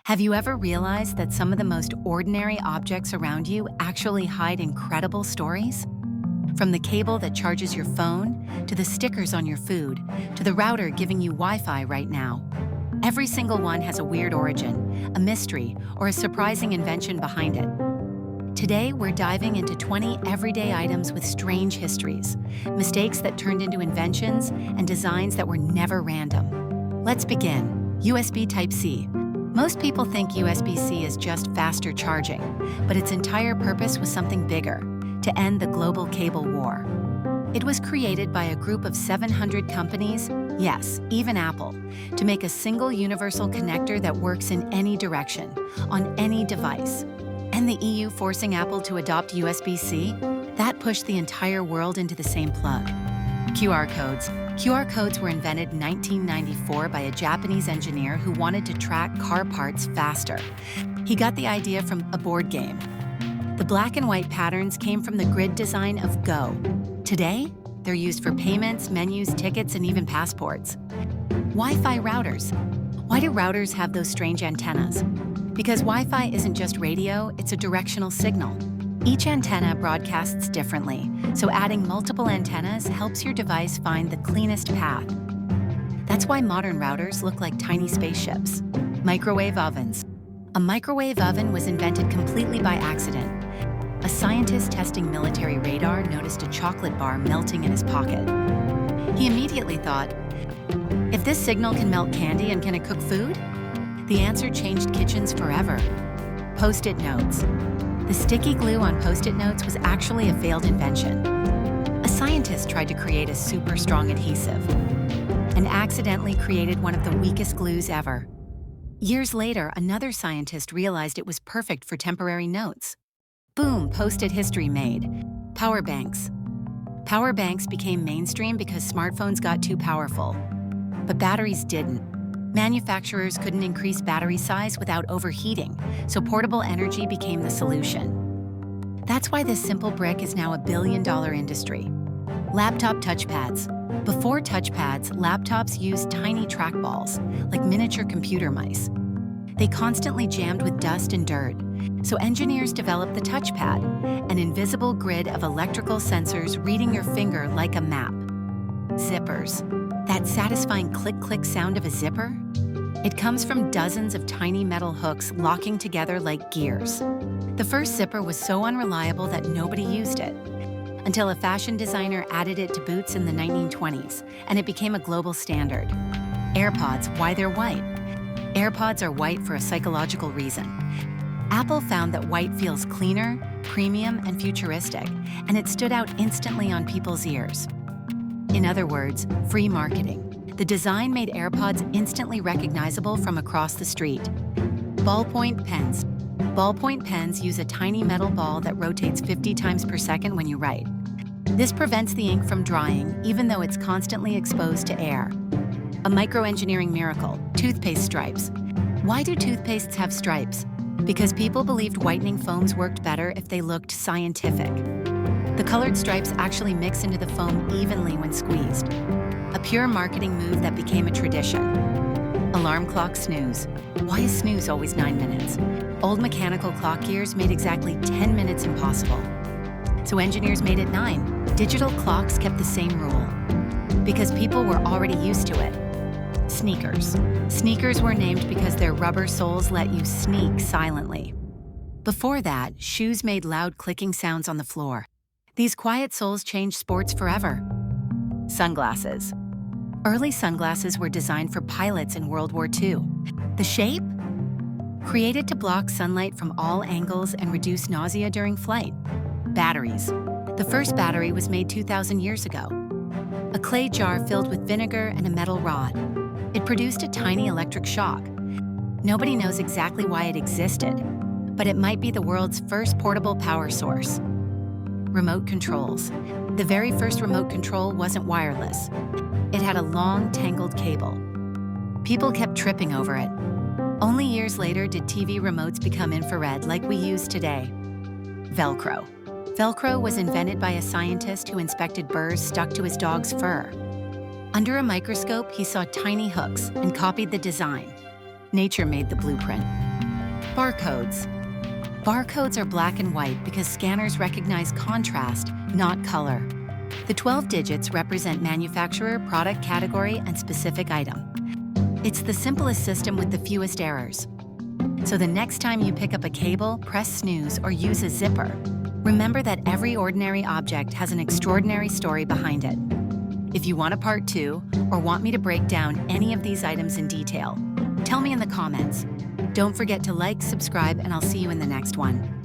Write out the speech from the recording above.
Have you ever realized that some of the most ordinary objects around you actually hide incredible stories? From the cable that charges your phone, to the stickers on your food, to the router giving you Wi-Fi right now. Every single one has a weird origin, a mystery, or a surprising invention behind it. Today, we're diving into 20 everyday items with strange histories, mistakes that turned into inventions, and designs that were never random. Let's begin. USB Type-C. Most people think USB-C is just faster charging, but its entire purpose was something bigger: to end the global cable war. It was created by a group of 700 companies, yes, even Apple, to make a single universal connector that works in any direction, on any device. And the EU forcing Apple to adopt USB-C, that pushed the entire world into the same plug. QR codes. QR codes were invented in 1994 by a Japanese engineer who wanted to track car parts faster. He got the idea from a board game. The black and white patterns came from the grid design of Go. Today, they're used for payments, menus, tickets, and even passports. Wi-Fi routers. Why do routers have those strange antennas? Because Wi-Fi isn't just radio, it's a directional signal. Each antenna broadcasts differently, so adding multiple antennas helps your device find the cleanest path. That's why modern routers look like tiny spaceships. Microwave ovens. A microwave oven was invented completely by accident. A scientist testing military radar noticed a chocolate bar melting in his pocket. He immediately thought, if this signal can melt candy and can it cook food? The answer changed kitchens forever. Post-it notes. The sticky glue on Post-it notes was actually a failed invention. A scientist tried to create a super strong adhesive and accidentally created one of the weakest glues ever. Years later, another scientist realized it was perfect for temporary notes. Boom, Post-it history made. Power banks. Power banks became mainstream because smartphones got too powerful. But batteries didn't. Manufacturers couldn't increase battery size without overheating, so portable energy became the solution. That's why this simple brick is now a billion-dollar industry. Laptop touchpads. Before touchpads, laptops used tiny trackballs, like miniature computer mice. They constantly jammed with dust and dirt, so engineers developed the touchpad, an invisible grid of electrical sensors reading your finger like a map. Zippers. That satisfying click-click sound of a zipper? It comes from dozens of tiny metal hooks locking together like gears. The first zipper was so unreliable that nobody used it, until a fashion designer added it to boots in the 1920s, and it became a global standard. AirPods, why they're white? AirPods are white for a psychological reason. Apple found that white feels cleaner, premium, and futuristic, and it stood out instantly on people's ears. In other words, free marketing. The design made AirPods instantly recognizable from across the street. Ballpoint pens. Ballpoint pens use a tiny metal ball that rotates 50 times per second when you write. This prevents the ink from drying, even though it's constantly exposed to air. A microengineering miracle, toothpaste stripes. Why do toothpastes have stripes? Because people believed whitening foams worked better if they looked scientific. The colored stripes actually mix into the foam evenly when squeezed. A pure marketing move that became a tradition. Alarm clock snooze. Why is snooze always 9 minutes? Old mechanical clock gears made exactly 10 minutes impossible. So engineers made it 9. Digital clocks kept the same rule, because people were already used to it. Sneakers. Sneakers were named because their rubber soles let you sneak silently. Before that, shoes made loud clicking sounds on the floor. These quiet soles changed sports forever. Sunglasses. Early sunglasses were designed for pilots in World War II. The shape? Created to block sunlight from all angles and reduce nausea during flight. Batteries. The first battery was made 2,000 years ago. A clay jar filled with vinegar and a metal rod. It produced a tiny electric shock. Nobody knows exactly why it existed, but it might be the world's first portable power source. Remote controls. The very first remote control wasn't wireless. It had a long, tangled cable. People kept tripping over it. Only years later did TV remotes become infrared like we use today. Velcro. Velcro was invented by a scientist who inspected burrs stuck to his dog's fur. Under a microscope, he saw tiny hooks and copied the design. Nature made the blueprint. Barcodes. Barcodes are black and white because scanners recognize contrast, not color. The 12 digits represent manufacturer, product category, and specific item. It's the simplest system with the fewest errors. So the next time you pick up a cable, press snooze, or use a zipper, remember that every ordinary object has an extraordinary story behind it. If you want a part 2, or want me to break down any of these items in detail, tell me in the comments. Don't forget to like, subscribe, and I'll see you in the next one.